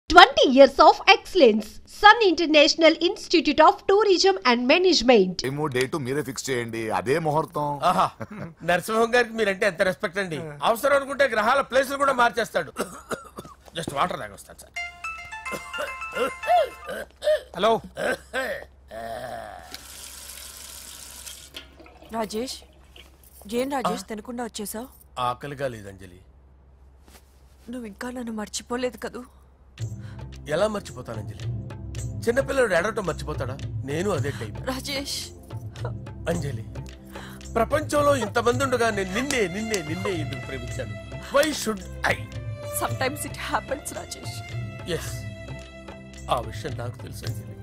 20 years of excellence. Sun International Institute of Tourism and Management. ఏమో date మీరే fix చేయండి, అదే ముహూర్తం. నరసింహం గారికి మీరంటే ఎంత రెస్పెక్ట్ అండి. అవసరం అనుకుంటే గ్రహాల ప్లేసులు కూడా మార్చేస్తాడు. జస్ట్ వాటర్ తాగొస్తాడు సార్. హలో రాజేష్, ఏం రాజేష్ తినకుండా వచ్చేసావు? ఆకలిగా లేదు అంజలి. నువ్వు ఇంకా నన్ను మర్చిపోలేదు కదూ? ఎలా మర్చిపోతాను అంజలి? చిన్నపిల్లడు ఏడవటం మర్చిపోతాడా? నేను అదే టైప్. రాజేష్ అంజలి, ప్రపంచంలో ఇంతమంది ఉండగా నేను నిన్నే నిన్నే నిన్నే ఎందుకు ప్రేమించాను? Why should I? Sometimes it happens Rajesh. Yes, ఆ విషయం నాకు తెలుసు అంజలి.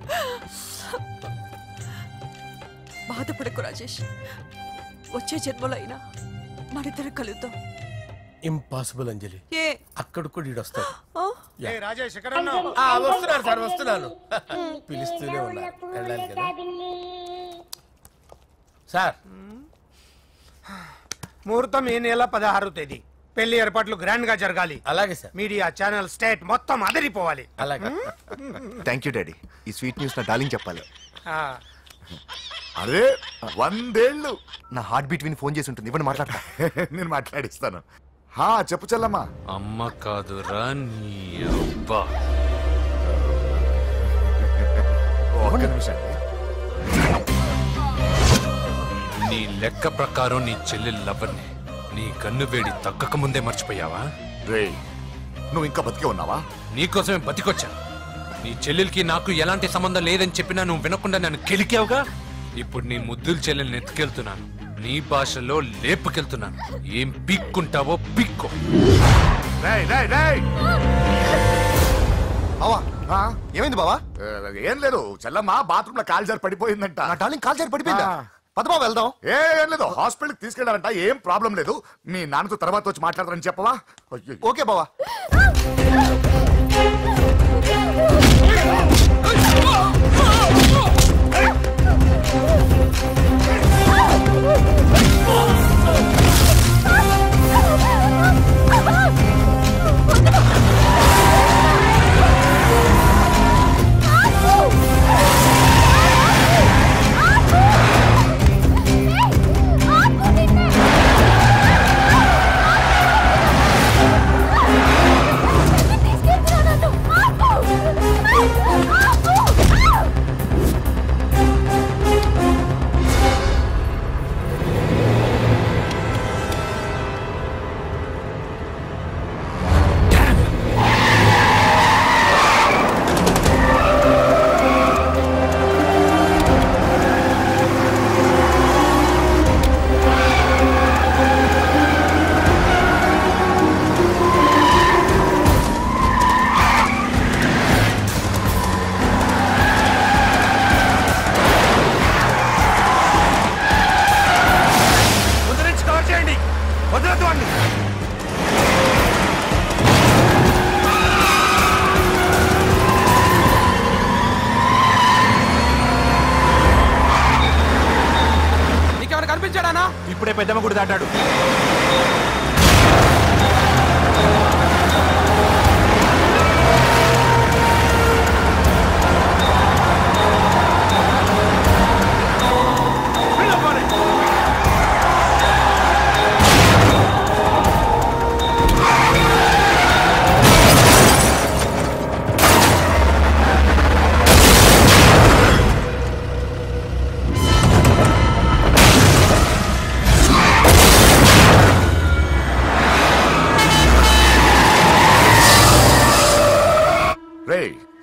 బాధపడకు రాజేష్, వచ్చే జన్మలో అయినా మనిద్దరు కలుద్దాం. ఇంపాసిబుల్ అంజలి. ఏ అక్కడ కూడా ఈడొస్తాడు. రాజేష్ వస్తున్నాను సార్, వస్తున్నాను. పిలుస్తూనే ఉన్నారు, వెళ్ళాలి కదా సార్. ముహూర్తం ఈ నెల 16వ తేదీ. పెళ్లి ఏర్పాట్లు గ్రాండ్ గా జరగాలి. అలాగే సార్. మీడియా ఛానల్ స్టేట్ మొత్తం అదిరిపోవాలి. అలాగే. Thank you daddy. ఈ స్వీట్ న్యూస్ నా డార్లింగ్ చెప్పాలి. అరే 100 ఏళ్ళు. నా హార్ట్ బీట్ విని ఫోన్ చేసి ఉంటుంది, ఇవ్వండి మాట్లాడతా. నేను మాట్లాడిస్తాను. చెప్పు చెల్లమ్మా. అమ్మ కాదురా నీ అబ్బా. ఒక్క నిమిషం. నీ లెక్క ప్రకారం నీ చెల్లెలు లవర్ని నీ కన్ను వేడి తగ్గక ముందే మర్చిపోయావా? రే, నువ్వు ఇంకా బతికే ఉన్నావా? నీకోసమే బతికొచ్చా. నీ చెల్లెలకి నాకు ఎలాంటి సంబంధం లేదని చెప్పినా నువ్వు వినకుండా నన్ను కెలికావుగా. ఇప్పుడు నీ ముద్దుల చెల్లెల్ని ఎత్తుకెళ్తున్నాను, నీ భాషలో లేపుకెళ్తున్నాను. ఏం పిక్కుంటావో పిక్కో. బావా, ఏమైంది బావా? ఏం లేదు, చెల్లమ్మ బాత్రూమ్ లో కాలు జారి పడిపోయిందంట. నా డార్లింగ్ కాల్ చేరి పడిపోయిందా? పద బావ వెళ్దాం. ఏం లేదు, హాస్పిటల్కి తీసుకెళ్ళారంట. ఏం ప్రాబ్లం లేదు. మీ నాన్నతో తర్వాత వచ్చి మాట్లాడతారని చెప్పవా? ఓకే బావా. ఇప్పుడే పెద్దమ్మ గుడి దాటాడు.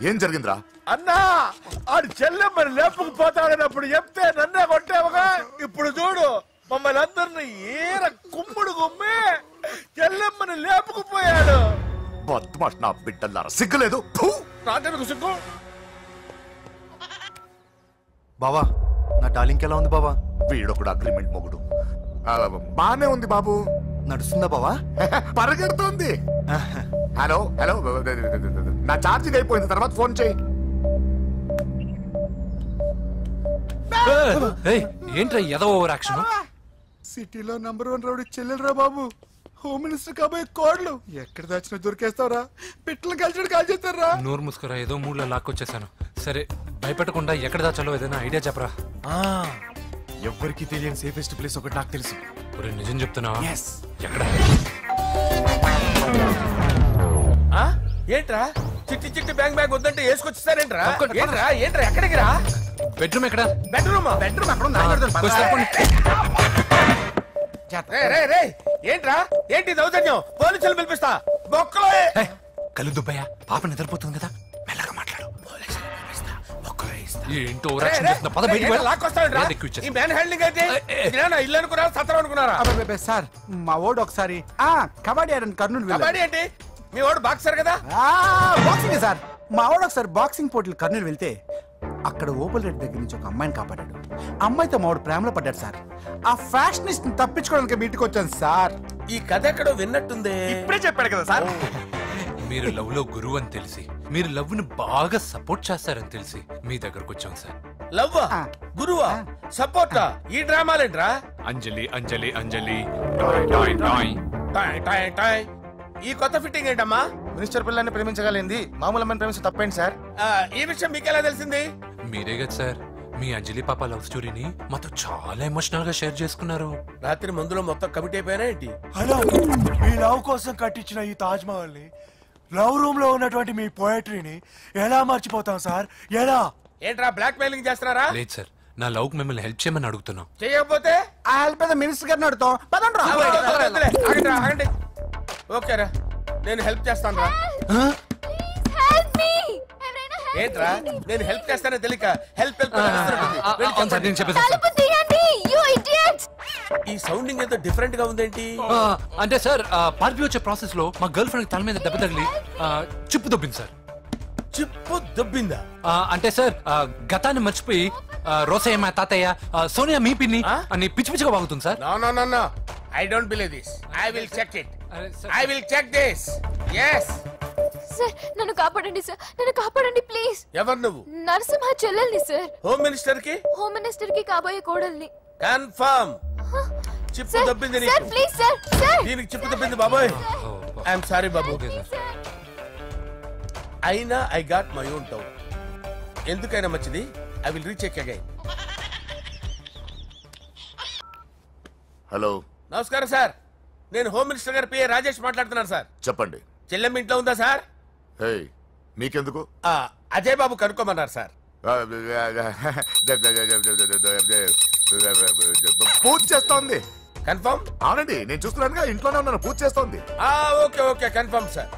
ఏం జరిగిందిరా? అన్నా, ఆడు చెల్లెమ్మని లేపుకుపోతాడన్నప్పుడు చెప్తే నన్నే కొట్టావుగా. ఇప్పుడు చూడు, మమ్మల్ని అందరిని ఏర కుమ్ముడు గుమ్మి చెల్లెమ్మని లేపుకుపోయాడు. బద్మాష్ నా బిడ్డల్లారా, సిగ్గులేదు? నాకెందుకు సిగ్గు? బావా, నా డార్లింగ్ ఎలా ఉంది బావా? వీడొకడు అగ్రిమెంట్ మొగుడు. బానే ఉంది బాబు. నడుస్తుందా బావా? పరిగెడుతుంది. హలో హలో, నా ఛార్జింగ్ అయిపోయింది, తర్వాత ఫోన్ చేయి. ఏంట్రా ఏదో ఓవర్ యాక్షన్? సిటీలో నంబర్ 1 రౌడీ చెల్లెలరా బాబు. హోమ్ మినిస్టర్ కాబోయే కోడలు ఎక్కడ దాచిన దొరికేస్తావురా? పిట్టలు కలిసి కాల్ చేస్తారా? నోరు ముసుకురా, ఏదో మూడ్లో లాక్కొచ్చేసాను. సరే భయపెట్టకుండా ఎక్కడ దాచాలో ఏదైనా ఐడియా చెప్పరా. ఎవ్వరికి తెలియని సేఫెస్ట్ ప్లేస్ ఒకటి నాకు తెలుసు. ఒరే నిజం చెప్తున్నావా? ఎస్. ఎక్కడ? ఏంట్రా చిట్టి చిట్టి బ్యాంగ్ బ్యాంగ్ వద్దంటే వేసుకొచ్చేస్తారేంట్రా? ఏంట్రా ఏంట్రా ఎక్కడికి రా? బెడ్రూమ్ ఎక్కడ? బెడ్రూమ్ ఏంట్రా ఏంటి దౌర్జన్యం? పోలీసులు పిలిపిస్తా బొక్కలో. కళ్ళు దుబ్బయ్యా, పాప నిద్రపోతుంది కదా, మెల్లగా మాట్లాడు. ఏంటో ఓవరాక్షన్ చేస్తున్నా, పద బయటికి వెళ్ళు. లాక్కొస్తావేంట్రా? ఈ మ్యాన్ హ్యాండ్లింగ్ అయితే ఇదేనా ఇల్లు అనుకున్నారా సత్రం అనుకున్నారా? సార్ మా ఓడు ఒకసారి కబడ్డీ ఆడని కర్నూలు కబడ్డీ ఏంటి? మీ వాడు బాక్సర్ కదా? Boxing sir. మా వాడు ఒకసారి బాక్సింగ్ పోటీలు కర్నూలు వెళ్తే అక్కడ ఓపెల్ రెడ్డి దగ్గర నుంచి ఒక అమ్మాయిని కాపాడాడు. అమ్మాయితో మా వాడు ప్రేమలో పడ్డాడు సార్. ఆ ఫ్యాషనిస్ట్ తప్పించుకోవడానికి మీటికి వచ్చాను సార్. ఈ కథ ఎక్కడో విన్నట్టుంది. ఇప్పుడే చెప్పాడు కదా సార్. మీరు లవ్ లో గురువు అని తెలిసి, మీరు లవ్ ని బాగా సపోర్ట్ చేస్తారని తెలిసి మీ దగ్గరకు వచ్చాం సార్. లవ్వా గురువా సపోర్టా? ఈ డ్రామాలేంట్రా? అంజలి అంజలి అంజలి టాయ్ టాయ్ టాయ్. టాయ్ టాయ్ టాయ్. ఈ కొత్త ఫిట్టింగ్ ఏంటమ్మా? మినిస్టర్ పిల్లల్ని ప్రేమించగలిగింది మామూలు అమ్మని ప్రేమించి తప్పేంటి సార్? ఈ విషయం మీకెలా తెలిసింది? మీరే కదా సార్ మీ అంజలి పాప లవ్ స్టోరీని మాతో చాలా ఎమోషనల్ గా షేర్ చేసుకున్నారు. రాత్రి మందులో మొత్తం కమిట్ అయిపోయినా ఏంటి? హలో, మీ లవ్ కోసం కట్టించిన ఈ తాజ్ మహల్ ని, లవ్ రూమ్ లో ఉన్నటువంటి మీ పోయట్రీని ఎలా మర్చిపోతాం సార్? ఎలా? ఏంట్రా బ్లాక్ మెయిలింగ్ చేస్తున్నారా? లేదు సార్, నా లవ్ కు మిమ్మల్ని హెల్ప్ చేయమని అడుగుతున్నాం. చేయకపోతే ఆ హెల్ప్ అయితే మినిస్టర్ గారిని అడుగుతాం. పదండ్రా. ఆగండి. ఓకేరా, నేను హెల్ప్ చేస్తాను రా. ఏంట్రా నేను హెల్ప్ చేస్తానే తెలియక హెల్ప్ ఈ సౌండింగ్ ఏదో డిఫరెంట్ గా ఉందేంటి? అంటే సార్ పార్టీ వచ్చే ప్రాసెస్ లో మా గర్ల్ ఫ్రెండ్ తల మీద దెబ్బ తగిలి చిప్పు దొబ్బింది సార్. చిప్పు దొబ్బిందా? అంటే సార్ గతాన్ని మర్చిపోయి రోసయ్య మా తాతయ్య, సోనియా మీ పిన్ని అని పిచ్చి పిచ్చిగా బాగుతుంది sir. No I don't believe this. I will check it. I will check this. yes sir నన్ను కాపాడండి సార్, నన్ను కాపాడండి ప్లీజ్. ఎవరు నువ్వు? నరసింహ చెల్లెల్ని సార్. హోమ్ మినిస్టర్ కి? హోమ్ మినిస్టర్ కి కాబోయే కోడల్ని. కన్ఫర్మ్. చిప్పు దొబ్బింది నీకు. Sir please sir. సార్ దీనికి చిప్పు దొబ్బింది బాబోయ్. ఐఎమ్ సారీ బాబు. అయినా I got my own town. ఎందుకైనా మంచిది, I will recheck again. Hello, నమస్కారం సార్, నేను హోమ్ మినిస్టర్ గారి పిఏ రాజేష్ మాట్లాడుతున్నాను సార్. చెప్పండి. చెల్లెమ్మ ఇంట్లో ఉందా సార్? హే, మీకెందుకు? అజయ్ బాబు కనుక్కోమన్నారు సార్. పూజ చేస్తోంది. కన్ఫర్మ్? అవునండి, నేను చూస్తున్నానుగా, ఇంట్లోనే ఉన్నాను, పూజ చేస్తోంది. Okay confirm sir,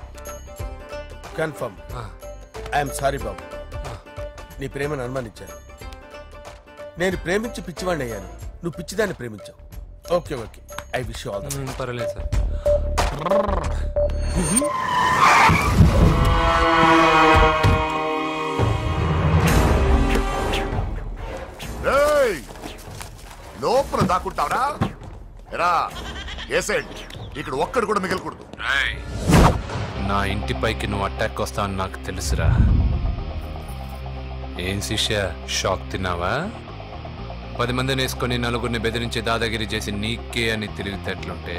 confirm. I'm sorry బాబు, నీ ప్రేమను అనుమానించాను. నేను ప్రేమించి పిచ్చివాడిని అయ్యాను, నువ్వు పిచ్చిదాన్ని ప్రేమించావు. Okay I wish you all the best. పర్వాలేదు సార్. లోపల దాక్కుంటావరా? ఎరా ఏసేంటి, ఇక్కడ ఒక్కడు కూడా మిగలకూడదు. నా ఇంటి పైకి నువ్వు అటాక్ వస్తావు అని నాకు తెలుసురా. ఏం శిష్య, షాక్ తిన్నావా? 10 మందిని వేసుకొని నలుగురిని బెదిరించి దాదాగిరి చేసి నీకే అని తిరిగితేట్లుంటే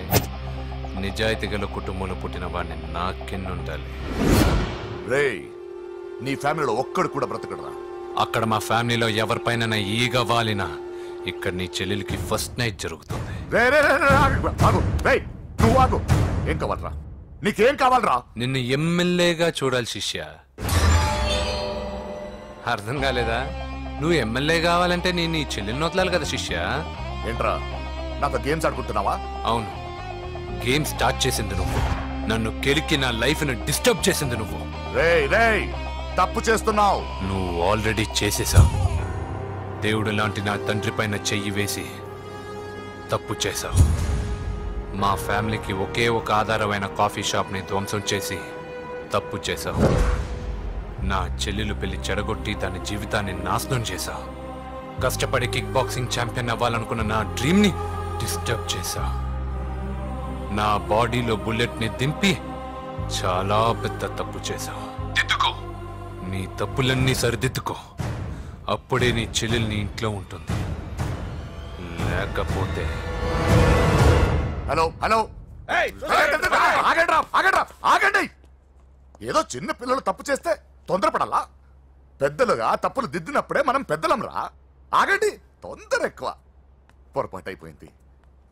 నిజాయితీ గల కుటుంబంలో పుట్టిన వాడిని నాకెన్నుండాలి. రేయ్, నీ ఫ్యామిలీలో ఒక్కడు కూడా బ్రతకడరా? అక్కడ మా ఫ్యామిలీలో ఎవరిపైన ఈగ వాలినా ఇక్కడ నీ చెల్లెలికి ఫస్ట్ నైట్ జరుగుతుంది. నువ్వు ఆగు. ఏం కావాలరా? నీకేం కావాలరా? నిన్ను ఎమ్మెల్యేగా చూడాలి శిష్య. అర్థం కాలేదా? నువ్వు ఎమ్మెల్యే కావాలంటే నేను నీ చెల్లెల్ని వదలాలి కదా శిష్య. ఏంట్రా, నాతో గేమ్స్ ఆడుకుంటున్నావా? అవును, గేమ్ స్టార్ట్ చేసింది నువ్వు, నన్ను కెలికి నా లైఫ్ ను డిస్టర్బ్ చేసింది నువ్వు. రేయ్, తప్పు చేస్తున్నావు. నువ్వు ఆల్రెడీ చేసేసావు. దేవుడు లాంటి నా తండ్రి పైన చెయ్యి వేసి తప్పు చేశావు. మా ఫ్యామిలీకి ఒకే ఒక ఆధారమైన కాఫీ షాప్ ని ధ్వంసం చేసి తప్పు చేశావు. నా చెల్లెలు పెళ్లి చెడగొట్టి దాని జీవితాన్ని నాశనం చేశావు. కష్టపడి కిక్ బాక్సింగ్ ఛాంపియన్ అవ్వాలనుకున్న నా డ్రీమ్ ని డిస్టర్బ్ చేశావు. నా బాడీలో బుల్లెట్ ని దింపి చాలా పెద్ద తప్పు చేశావు. దిద్దుకో, నీ తప్పులన్నీ సరిదిద్దుకో, అప్పుడే నీ చెల్లెలు నీ ఇంట్లో ఉంటుంది. లేకపోతే హలో ఆగండి. ఏదో చిన్న పిల్లలు తప్పు చేస్తే తొందరపడాలా? పెద్దలుగా తప్పులు దిద్దినప్పుడే మనం పెద్దలంరా. ఆగండి, తొందర ఎక్కువ. పొరపాటు అయిపోయింది,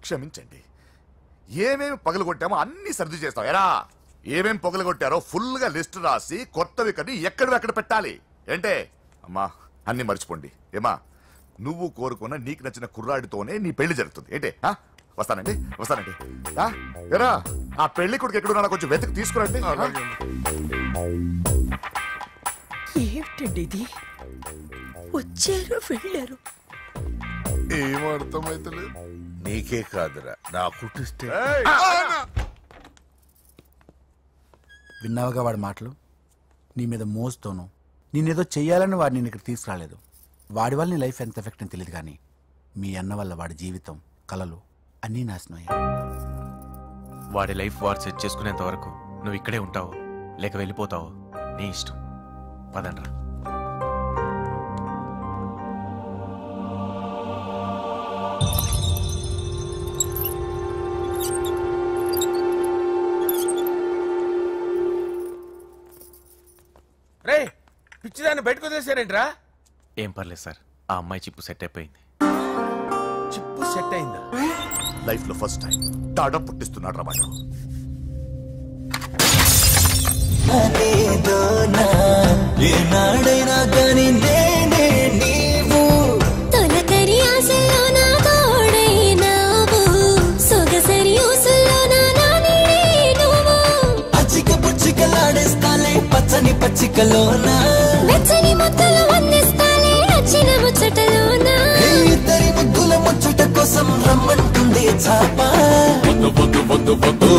క్షమించండి. ఏమేమి పగలగొట్టామో అన్ని సర్ది చేస్తాం. ఎరా ఏమేం పగలగొట్టారో ఫుల్ గా లిస్ట్ రాసి కొత్తవి కని ఎక్కడ పెట్టాలి. ఏంటే అమ్మా, అన్ని మర్చిపోండి. ఏమా, నువ్వు కోరుకున్న నీకు నచ్చిన కుర్రాడితోనే నీ పెళ్లి జరుగుతుంది. ఏంటే వస్తానండి. ఎరా ఆ పెళ్లి కొడుకు ఎక్కడున్నా కొంచెం వెతికి తీసుకురండి. ఏమిటండి ఇది? వచ్చారు వెళ్ళారు. ఏం అర్థమైతలేదు. నీకే కాదురా, నా కుట్టిస్తే. విన్నావుగా వాడి మాటలు? నీ మీద మోస్తోను నేనేదో చెయ్యాలని వాడిని నేను ఇక్కడ తీసుకురాలేదు. వాడి వల్ల నీ లైఫ్ ఎంత ఎఫెక్ట్ అని తెలియదు, కానీ మీ అన్న వల్ల వాడి జీవితం, కలలు అన్నీ నాశనం అయ్యాయి. వాడి లైఫ్ వాడు సెట్ చేసుకునేంత వరకు నువ్వు ఇక్కడే ఉంటావు, లేక వెళ్ళిపోతావు, నీ ఇష్టం. పదండ్రా. రే పిచ్చిదాన్ని బయటకు వదిలేసారేంట్రా? ఏం పర్లేదు సార్, ఆ అమ్మాయి చిప్పు సెట్ అయిపోయింది. చిప్పు సెట్ అయిందా? లైఫ్ లో ఫస్ట్ టైం తాడ పుట్టిస్తున్నాడు రా మాట. ఏనాడైనా కానీ నేనే నీవు తొలకరి ఆశలో నా తోడైనావు సొగసరి ఊసుల్లో నా నాని నువ్వు అచ్చిక పుచ్చికలాడేస్తాలే పచ్చని పచ్చికలోన వెచ్చని ముద్దలు అందిస్తాలే నచ్చిన ముచ్చటలోన ఇద్దరి ముద్దుల ముచ్చట కోసం రమ్మంటుంది చాప వద్దు వద్దు వద్దు వద్దు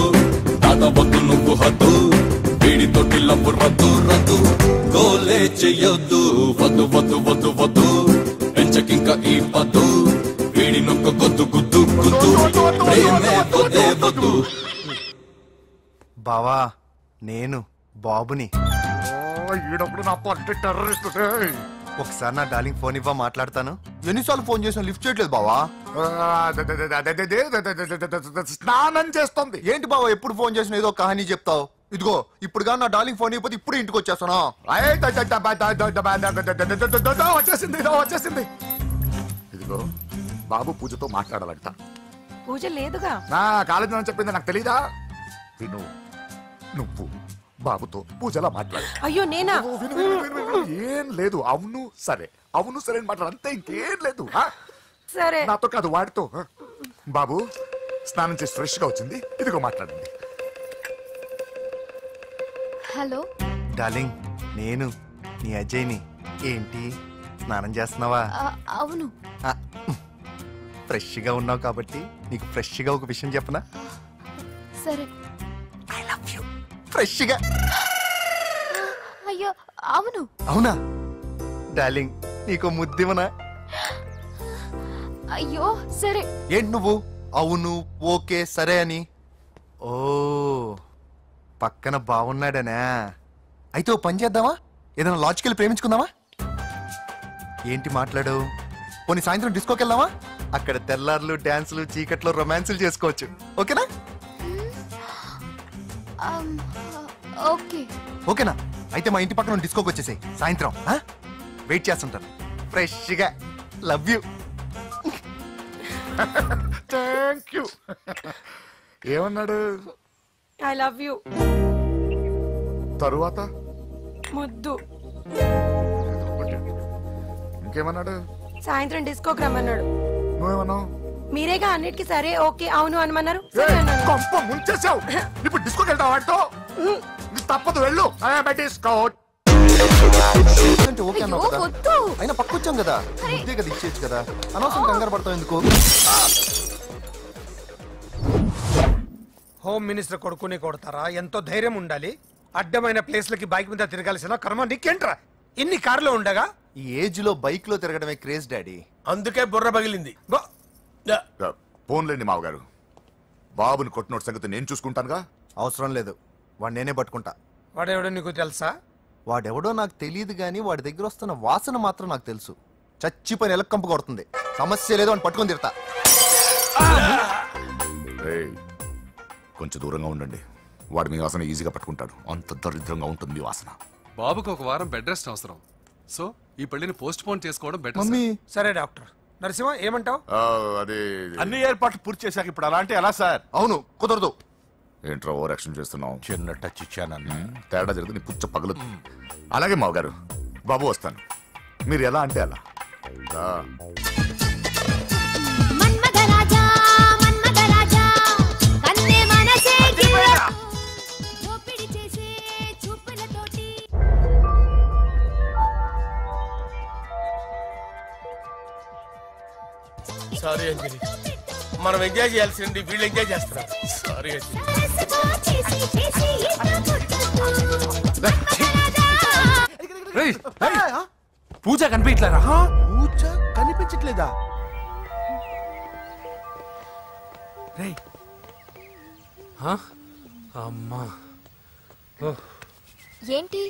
తాత వద్దు నువ్వు హద్దు వీడి తోటి లవ్వు రద్దు రద్దు గోలే చెయ్యొద్దు వద్దు వద్దు వద్దు వద్దు పెంచకింక ఈ పద్దు వీడి నొక్క గొద్దు గుద్దు గుద్దు ప్రేమే వద్దే వద్దు. బావా, నేను బాబుని. ఈడప్పుడు నా పట్టి టెర్రరిస్ట్. ఒకసారి నా డార్లింగ్ ఫోన్ ఇవ్వ, మాట్లాడతాను. ఎన్నిసార్లు ఫోన్ చేసినా లిఫ్ట్ చేయట్లేదు బావా. స్నానం చేస్తుంది. ఏంటి బావా ఎప్పుడు ఫోన్ చేసినా ఏదో కహానీ చెప్తావు? ఇదిగో ఇప్పుడు నా డార్లింగ్ ఫోన్ అయిపోతే ఇప్పుడు ఇంటికి వచ్చేస్తాను. వచ్చేసింది. ఇదిగో బాబు పూజతో మాట్లాడాలంట. పూజ లేదుగా. నా కాలేజీ అని చెప్పింది నాకు తెలీదా? విను, నువ్వు బాబుతో పూజలా మాట్లాడు. అయ్యో నేనా? ఏం లేదు. అవును సరే, అవును సరే అని మాట్లాడు, అంతే, ఇంకేం లేదు. సరే, నాతో కాదు వాడితో. బాబు స్నానం చేసి ఫ్రెష్ గా వచ్చింది, ఇదిగో మాట్లాడండి. హలో డార్లింగ్, నేను నీ అజయ్ని. ఏంటి స్నానం చేస్తున్నావా? అవును. ఫ్రెష్ గా ఉన్నావు కాబట్టి నీకు ఫ్రెష్ గా ఒక విషయం చెప్పనా? సరే. I love you. ఫ్రెష్ గా. అయ్యో అవును. అవునా డార్లింగ్, నీకు ముద్దివనా? అయ్యో సరే. ఏంటి నువ్వు అవును ఓకే సరే అని? ఓ పక్కన బాగున్నాడనా? అయితే ఓ పని చేద్దామా? ఏదైనా లాజికల్ ప్రేమించుకుందామా? ఏంటి మాట్లాడు? పోనీ సాయంత్రం డిస్కోకి వెళ్దామా? అక్కడ తెల్లార్లు డాన్సులు చీకట్లో రొమాన్సులు చేసుకోవచ్చు. ఓకేనా? ఓకే. ఓకేనా? అయితే మా ఇంటి పక్కన డిస్కోకి వచ్చేసాయి సాయంత్రం. వెయిట్ చేస్తుంటాను ఫ్రెష్గా. Love you. Thank you. ఏమన్నాడు? I love you. తరువాత ముద్దు. ఇంకేమన్నాడు? సాయంత్రం డిస్కోకి రమ్మన్నాడు. నువ్వేమన్నావు? మీరేగా అన్నిటికీ సరే ఓకే అవును అనమన్నారు. కొంప ముంచేసావు. ఇప్పుడు డిస్కోకి వెళ్తావు వాటితో? తప్పదు, వెళ్ళు. ఓకే అన్నావు కదా, అయినా పక్క వచ్చాం కదా, ముద్దే కదా ఇచ్చేయచ్చు కదా, అనవసరం కంగారు పడతావు ఎందుకు? హోమ్ మినిస్టర్ కొడుకుని కొడతారా? ఎంతో ధైర్యం ఉండాలి. అడ్డమైన ప్లేస్లకి బైక్ మీద తిరగాల్సిన కర్మ నీకేంట్రా? ఇన్ని కార్లో ఉండగా ఈ ఏజ్ లో బైక్ లో తిరగడమే క్రేజ్ డాడీ. అందుకే బుర్ర పగిలింది. ఫోన్లేండి మావగారు, బాబుని కొట్టినోటి సంగతి నేను చూసుకుంటానుగా. అవసరం లేదు, వాడు నేనే పట్టుకుంటా. వాడెవడో నీకు తెలుసా? వాడెవడో నాకు తెలియదు గానీ వాడి దగ్గర వస్తున్న వాసన మాత్రం నాకు తెలుసు. చచ్చిపోయిన ఎలక్కంపు కొడుతుంది. సమస్య లేదు అని పట్టుకొని తిడతా. కొంచెం దూరంగా ఉండండి. వాడు మీ వాసన ఈజీగా పట్టుకుంటాడు. అంత దరిద్రంగా ఉంటుంది మీ వాసన. బాబుకి ఒక వారం బెడ్ రెస్ట్ అవసరం. సో ఈ పెళ్లిని పోస్ట్ పోన్ చేసుకోవడం బెటర్. మమ్మీ సరే డాక్టర్. నరసింహ ఏమంటావు? అది అన్ని ఏర్పాట్లు పూర్తి చేశాక ఇప్పుడు అలాంటి ఎలా సార్? అవును, కుదరదు. ఏంట్రా ఓవర్ యాక్షన్ చేస్తున్నావు? చిన్న టచ్ ఇచ్చానన్న. తేడా జరిగింది, నీ పుచ్చ పగలు. అలాగే మావగారు, బాబు వస్తాను. మీరు ఎలా అంటే అలా. సారీ అంజలి, మనం ఎంజాయ్ చేయాల్సింది వీళ్ళు ఎంజాయ్ చేస్తున్నారు. సారీ అంజలి. పూజ కనిపించలేరా? పూజ కనిపించట్లేదా? అమ్మా ఏంటి?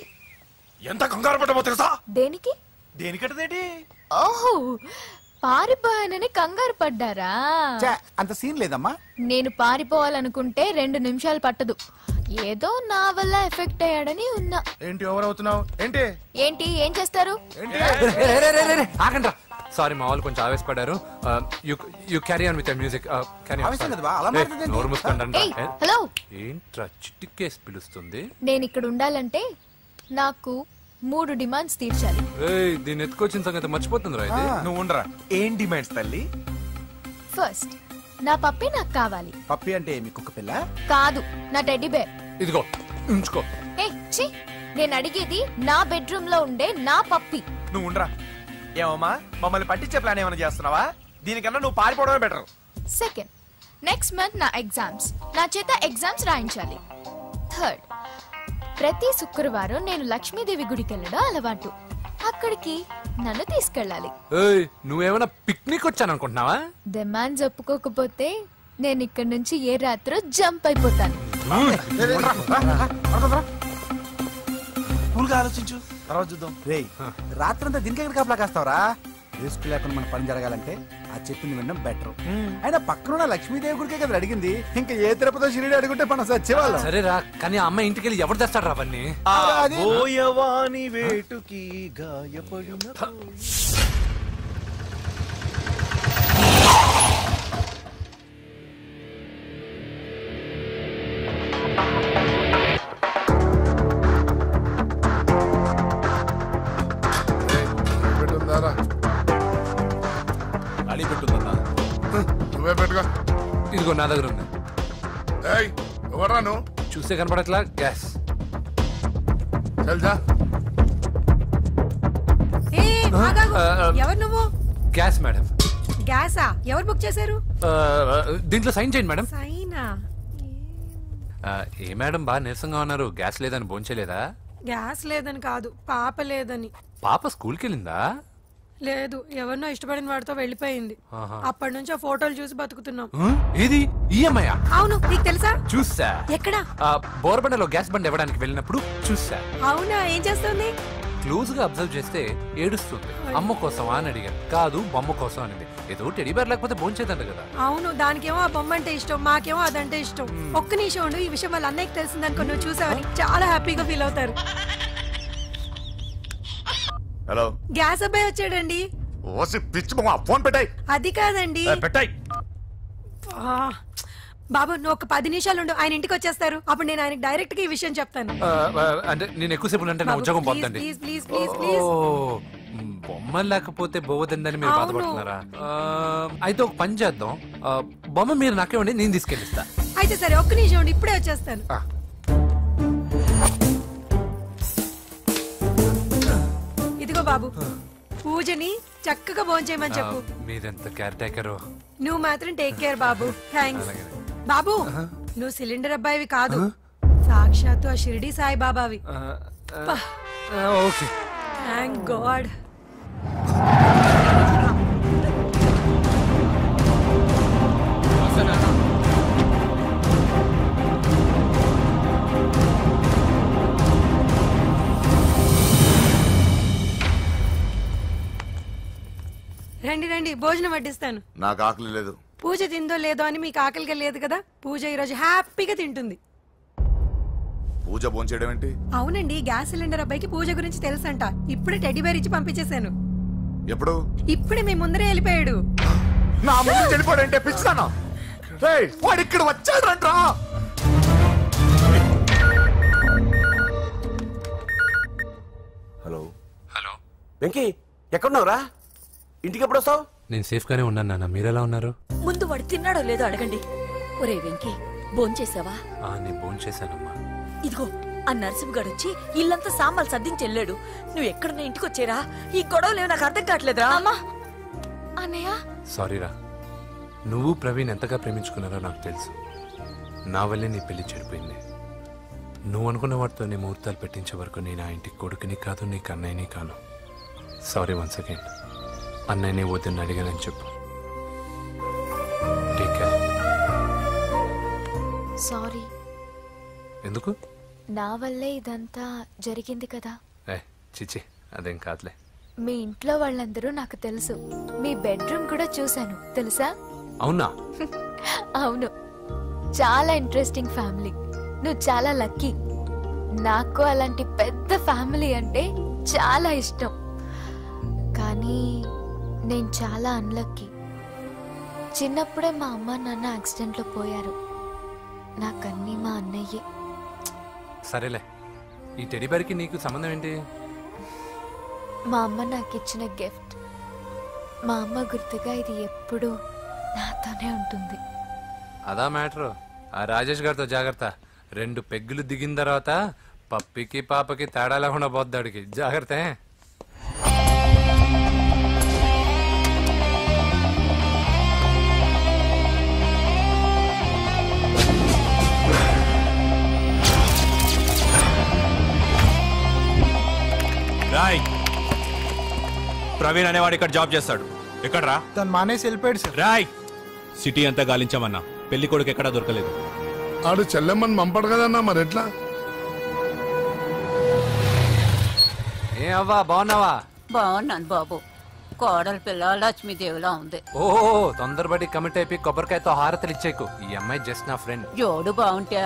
ఎంత కంగారు పడ్డమో తెలుసా? దేనికి? దేనికటదేంటి? ఓహో, పారిపోయానని కంగారు పడ్డారా? అంత సీన్ లేదమ్మా. నేను పారిపోవాలనుకుంటే 2 నిమిషాలు పట్టదు. ఏదో నా వల్ల ఎఫెక్ట్ అయ్యాడని ఉన్నా. ఏంటి ఓవర్ అవుతున్నావు? ఏంటి ఏంటి ఏం చేస్తారు? ఆగండి. సారీ, మా వాళ్ళు కొంచెం ఆవేశపడ్డారు. You carry on with music. నోరు మూసుకోండి. హలో, ఏంట్రా చిట్టికేసి పిలుస్తుంది? నేను ఇక్కడ ఉండాలంటే నాకు 3 డిమాండ్స్ తీర్చాలి. దీన్ని ఎత్తుకొచ్చిన సంగతి మర్చిపోతుందిరా ఇది. నువ్వు ఉండరా. ఏం డిమాండ్స్ తల్లి? ఫస్ట్, నా పప్పి నాకు కావాలి. పప్పి అంటే మీ కుక్క పిల్ల? కాదు, నా టెడ్డీ బేర్. ఇదిగో ఉంచుకో. ఛీ, నేను అడిగేది నా బెడ్రూమ్ లో ఉండే నా పప్పి. నువ్వు ఉండరా. ఏమమ్మా, మమ్మల్ని పట్టించే ప్లాన్ ఏమైనా చేస్తున్నావా? దీనికన్నా నువ్వు పారిపోవడమే బెటర్. సెకండ్, నెక్స్ట్ మంత్ నా ఎగ్జామ్స్, నా చేత ఎగ్జామ్స్ రాయించాలి. థర్డ్, ప్రతి శుక్రవారం నేను లక్ష్మీదేవి గుడికి వెళ్ళడం అలవాటు. అక్కడికి నన్ను తీసుకెళ్ళాలి. నువ్వేమైనా పిక్నిక్ వచ్చాననుకుంటున్నావా? డిమాండ్స్ ఒప్పుకోకపోతే నేను ఇక్కడ నుంచి ఏ రాత్రో జంప్ అయిపోతాను. ఆలోచించు, తర్వాత చూద్దాం. రేయ్, రాత్రంతా దీనికి ఎక్కడ కాపలా కాస్తావరా? రిస్క్ లేకుండా మన పని జరగాలంటే ఆ చెప్పింది వినడం బెటర్. అయినా పక్కన లక్ష్మీదేవి గుడికే కదా అడిగింది. ఇంకా ఏ తిరుపతి షిరిడి అడుగుంటే మనం సచ్చేవాళ్ళం. సరేరా, కానీ ఆ అమ్మాయి ఇంటికి వెళ్ళి ఎవరు తెస్తాడు రా అవన్నీ? వేటుకి గాయపడిన నువ్వే పెట్టుకో. ఇదిగో నా దగ్గర ఉంది. ఎవరాను? చూస్తే కనపడట్లా? గ్యాస్. ఎవరు నువ్వు? Gas madam. గ్యాసా? ఎవరు బుక్ చేశారు? దీంట్లో సైన్ చేయండి మేడం. సైనా? ఏ మేడం బాగా నీరసంగా ఉన్నారు? గ్యాస్ లేదని భోంచలేదా? గ్యాస్ లేదని కాదు, పాప లేదని. పాప స్కూల్కి వెళ్ళిందా? లేదు, ఎవరినో ఇష్టపడిన వాడితో వెళ్ళిపోయింది. అప్పటి నుంచి ఆ ఫోటోలు చూసి బతుకుతున్నాం. ఇది ఈఎంఐ? అవును, నీకు తెలుసా? చూసా. ఎక్కడ? బోర్బండలో గ్యాస్ బండ్ ఇవ్వడానికి వెళ్ళినప్పుడు చూసా. అవునా? ఏం చేస్తుంది? క్లోజ్ గా అబ్జర్వ్ చేస్తే ఏడుస్తుంది. అమ్మ కోసమా అని అడిగాను. కాదు, బొమ్మ కోసం అనింది. ఏదో టెడీ బేర్ లేకపోతే భోంచేదంట కదా. అవును, దానికేమో ఆ బొమ్మ అంటే ఇష్టం, మాకేమో అదంటే ఇష్టం. ఒక్క నిమిషం ఉండు, ఈ విషయం వాళ్ళ అన్నయ్యకి తెలిసిందనుకో, నువ్వు చూసావని చాలా హ్యాపీగా ఫీల్ అవుతారు. హలో, గ్యాస్ అబ్బాయి వచ్చాడండి. పిచ్చి ఫోన్ పెట్టాయి. అది కాదండి. పెట్టాయి. బాబు, నువ్వు ఒక 10 నిమిషాలు ఉండు, ఆయన ఇంటికి వచ్చేస్తారు. అప్పుడు నేను ఆయనకి డైరెక్ట్ గా ఈ విషయం చెప్తాను. అంటే నేను ఎక్కువసేపు అంటే నా ఉద్యోగం పోతుందండి. Please please please please. బొమ్మ లేకపోతే బోవదందని మీరు బాధపడుతున్నారా? అయితే ఒక పని చేద్దాం, బొమ్మ మీరు నాకేమండి, నేను తీసుకెళ్ళిస్తా. అయితే సరే, ఒక్క నిమిషం ఉండి, ఇప్పుడే వచ్చేస్తాను. ఇదిగో బాబు, పూజని చక్కగా భోంచేయమని చెప్పు. మీరెంత కేర్ టేకరు. నువ్వు మాత్రం టేక్ కేర్ బాబు. థ్యాంక్స్ బాబు. నువ్వు సిలిండర్ అబ్బాయివి కాదు, సాక్షాత్తు ఆ షిరిడి సాయి బాబావి. Okay, thank God. రండి రండి, భోజనం వడ్డిస్తాను. నాకు ఆకలి లేదు. పూజ తిందో లేదో అని మీకు ఆకలిగా లేదు కదా, పూజ ఈరోజు హ్యాపీగా తింటుంది. పూజ భోంచేయడం ఏంటి? అవునండి, గ్యాస్ సిలిండర్ అబ్బాయికి పూజ గురించి తెలుసంట. ఇప్పుడే టెడ్డీ బేర్ ఇచ్చి పంపించేశాను. ఎప్పుడు? ఇప్పుడే మీ ముందరే వెళ్ళిపోయాడు. నా ముందు చెడిపోయాడంటే పిచ్చిదానా? వాడు ఇక్కడ వచ్చాడంట్రా. హలో హలో వెంకీ, ఎక్కడున్నావురా? ఇంటికి ఎప్పుడు వస్తావు? నేను సేఫ్ గానే ఉన్నాను నాన్న, మీరెలా ఉన్నారు? ముందు వాడు తిన్నాడో లేదో అడగండి. ఒరే వెంకీ, భోంచేసావా? నేను భోంచేశానమ్మా. ఇదిగో ఆ నరసింహగాడు వచ్చి ఇల్లంతా సామాన్లు సర్దించి వెళ్ళాడు. నువ్వు ఎక్కడున్నా ఇంటికి వచ్చేరా. ఈ గొడవలేవు నాకు అర్థం కావట్లేదురా. అన్నయ్య సారీరా, నువ్వు ప్రవీణ్ ఎంతగా ప్రేమించుకున్నారో నాకు తెలుసు. నా వల్లే నీ పెళ్లి చెడిపోయింది. నువ్వు అనుకున్న వాటితో నీ ముహూర్తాలు పెట్టించే వరకు నేను ఆ ఇంటికి కొడుకుని కాదు, నీకు అన్నయ్యని కాను. Sorry once again. అన్నయ్యని వద్దని అడిగానని చెప్పు. Take care. సారీ. ఎందుకు? నా వల్లే ఇదంతా జరిగింది కదా. చిచి, అదేం కాదులే. మీ ఇంట్లో వాళ్ళందరూ నాకు తెలుసు. మీ బెడ్రూమ్ కూడా చూశాను, తెలుసా? అవునా? అవును, చాలా ఇంట్రెస్టింగ్ ఫ్యామిలీ. నువ్వు చాలా లక్కీ. నాకు అలాంటి పెద్ద ఫ్యామిలీ అంటే చాలా ఇష్టం. కానీ నేను చాలా అన్లక్కీ. చిన్నప్పుడే మా అమ్మ నాన్న యాక్సిడెంట్లో పోయారు. నాకన్నీ మా అన్నయ్యే. సరేలే, ఈ టెడీబేర్కి నీకు సంబంధం ఏంటి? మా అమ్మ నాకు ఇచ్చిన గిఫ్ట్. మా అమ్మ గుర్తుగా ఇది ఎప్పుడూ నాతోనే ఉంటుంది. అదా మ్యాటర్. ఆ రాజేష్ గారితో జాగ్రత్త. 2 పెగ్గులు దిగిన తర్వాత పప్పికి పాపకి తేడా లేకుండా పోద్దాడికి. జాగ్రత్త. రాయ్, ప్రవీణ్ అనేవాడు ఇక్కడ జాబ్ చేస్తాడు. ఎక్కడ్రా? తను మానేసి వెళ్ళిపోయాడు సార్. రాయ్, సిటీ అంతా గాలించామన్నా, పెళ్లి కొడుకు ఎక్కడా దొరకలేదు. ఆడు చెల్లెమ్మని పంపడు కదన్నా, మరి ఎట్లా? ఏ అవ్వా, బాగున్నావా? బాగున్నాను బాబు. కోడల పిల్ల లక్ష్మీదేవిలా ఉంది. ఓ తొందరపడి కమిట్ అయిపోయి కొబ్బరికాయతో హారతలు ఇచ్చేకు. ఈ అమ్మాయి జస్ట్ నా ఫ్రెండ్. జోడు బాగుంటే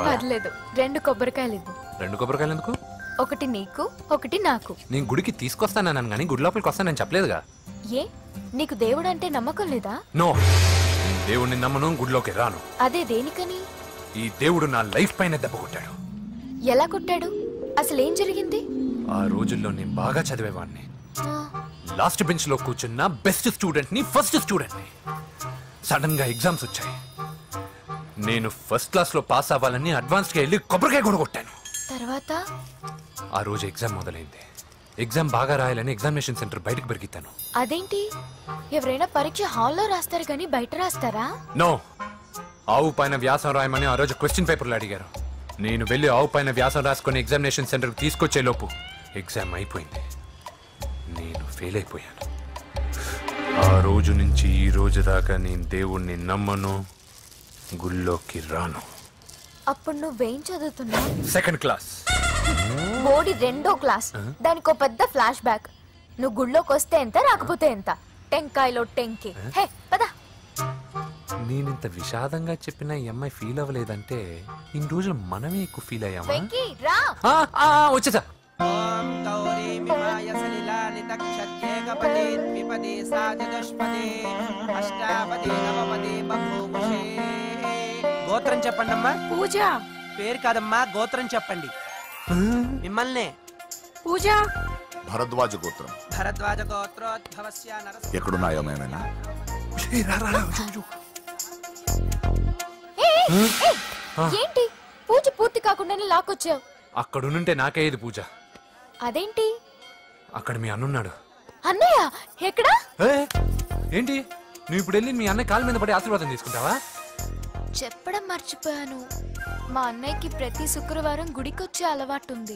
పర్లేదు, 2 కొబ్బరికాయలు ఇవ్వు. 2 కొబ్బరికాయలు ఎందుకు? ఒకటి నీకు, ఒకటి నాకు. నేను గుడికి తీసుకొస్తానన్నాను కానీ గుడి లోపలికి వస్తానని చెప్పలేదుగా. ఏ, నీకు దేవుడు అంటే నమ్మకం లేదా? నో, దేవుడిని నమ్మను, గుడిలోకి రాను. అదే దేనికని? ఈ దేవుడు నా లైఫ్ పైన దెబ్బ కొట్టాడు. ఎలా కొట్టాడు? అసలు ఏం జరిగింది? ఆ రోజుల్లో నేను బాగా చదివేవాడిని. లాస్ట్ బెంచ్ లో కూర్చున్న బెస్ట్ స్టూడెంట్ ని, ఫస్ట్ స్టూడెంట్ ని. సడన్ గా ఎగ్జామ్స్ వచ్చాయి. నేను ఫస్ట్ క్లాస్ లో పాస్ అవ్వాలని అడ్వాన్స్ గా వెళ్ళి కొబ్బరికాయ కూడా కొట్టాను. తర్వాత ఆ రోజు ఎగ్జామ్ మొదలైంది. ఎగ్జామ్ బాగా రాయాలని ఎగ్జామినేషన్ సెంటర్ బయటకు పెరిగితాను. అదేంటి, ఎవరైనా పరీక్ష హాల్లో రాస్తారు కానీ బయట రాస్తారా? నో, ఆవు పైన వ్యాసం రాయమని ఆ రోజు క్వశ్చన్ పేపర్లు అడిగారు. నేను వెళ్ళి ఆవు పైన వ్యాసం రాసుకొని ఎగ్జామినేషన్ సెంటర్కి తీసుకొచ్చే లోపు ఎగ్జామ్ అయిపోయింది. నేను ఫెయిల్ అయిపోయాను. ఆ రోజు నుంచి ఈ రోజు దాకా నేను దేవుణ్ణి నమ్మను, గుళ్ళోకి రాను. అప్పుడు నువ్వేం చదువుతున్నావు? 2nd class. బోడి 2వ క్లాస్. దానికో పెద్ద ఫ్లాష్ బ్యాక్. నువ్వు గుళ్ళోకి వస్తే ఎంత, రాకపోతే ఎంత. టెంకాయలో టెంకి. హే పద. నేనింత విషాదంగా చెప్పిన ఈ అమ్మాయి ఫీల్ అవ్వలేదంటే ఇన్ని రోజులు మనమే ఎక్కువ ఫీల్ అయ్యామా? వెంకీ రా. వచ్చేసా. గోత్రం చెప్పండి అమ్మా. పూజ. పేరు కాదమ్మా, గోత్రం చెప్పండి. మిమ్మల్ని. పూజ. భరద్వాజ గోత్రం. భరద్వాజ గోత్రోద్భవస్య నరసింహ. ఎక్కడున్నాయో మేమైనా? ఏంటి పూజ పూర్తి కాకుండానే లాక్కొచ్చావు? అక్కడుంటే నాకే ఇది పూజ. అదేంటి? అక్కడ మీ అన్నున్నాడు. అన్నయ్య ఎక్కడా? ఏంటి నువ్వు ఇప్పుడు వెళ్ళి మీ అన్నయ్య కాళ్ళ మీద పడి ఆశీర్వాదం తీసుకుంటావా? చెప్పడం మర్చిపోయాను. మా అన్నయ్యకి ప్రతి శుక్రవారం గుడికొచ్చే అలవాటు ఉంది.